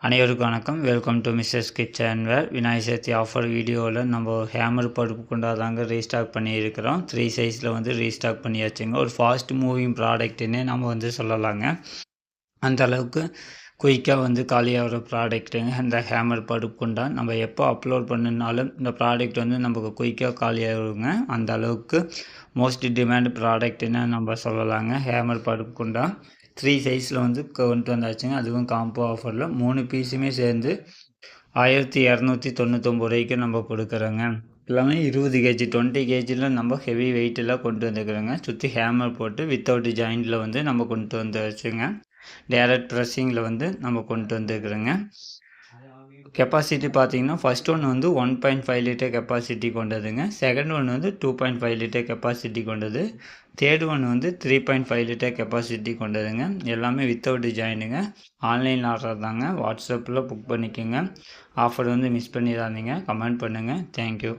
அனைவருக்கும் வணக்கம். Welcome to mister Skids and wear. Vinayagar Chathurthi offer வீடியோவில் நம்ம ஹேமர் பருப்பு குண்டா தாங்க ரீஸ்டாக் பண்ணியிருக்கிறோம். 3 சைஸில் வந்து ரீஸ்டாக் பண்ணியாச்சுங்க. ஒரு ஃபாஸ்ட் மூவிங் ப்ராடக்ட்டுன்னே நம்ம வந்து சொல்லலாங்க. அந்த அளவுக்கு குயிக்காக வந்து காலியாகிற ப்ராடக்ட்டுங்க இந்த ஹேமர் பருப்பு குண்டா. நம்ம எப்போ அப்லோட் பண்ணினாலும் இந்த ப்ராடக்ட் வந்து நமக்கு குயிக்காக காலியாகிடுங்க. அந்த அளவுக்கு மோஸ்ட் டிமாண்ட் ப்ராடக்ட்டுன்னு நம்ம சொல்லலாங்க ஹேமர் பருப்பு குண்டா. 3 சைஸில் வந்து கொண்டு வந்தாச்சுங்க. அதுவும் காம்போ ஆஃபரில் 3 பீஸுமே சேர்ந்து 1299 ரூபாய்க்கு நம்ம கொடுக்குறோங்க. எல்லாமே 20 கேஜி 20 கேஜியில் நம்ம ஹெவி வெயிட்டெல்லாம் கொண்டு வந்துக்கிறோங்க. சுற்றி ஹேமர் போட்டு வித்தவுட் ஜாயிண்டில் வந்து நம்ம கொண்டு வந்துச்சுங்க. டேரக்ட் ப்ரெஸ்ஸிங்கில் வந்து நம்ம கொண்டு வந்துக்கிறோங்க. கெப்பாசிட்டி பார்த்தீங்கன்னா ஃபஸ்ட் ஒன் வந்து 1.5 லிட்டர் கெப்பாசிட்டி கொண்டதுங்க. செகண்ட் ஒன் வந்து 2.5 லிட்டர் கெப்பாசிட்டி கொண்டது. தேர்ட் ஒன் வந்து 3.5 லிட்டர் கெப்பாசிட்டி கொண்டதுங்க. எல்லாமே வித்தவுட் ஜாயினுங்க. ஆன்லைன் ஆர்டர் தாங்க. வாட்ஸ்அப்பில் புக் பண்ணிக்கோங்க. ஆஃபர் வந்து மிஸ் பண்ணிடாதீங்க. கமெண்ட் பண்ணுங்கள். தேங்க்யூ.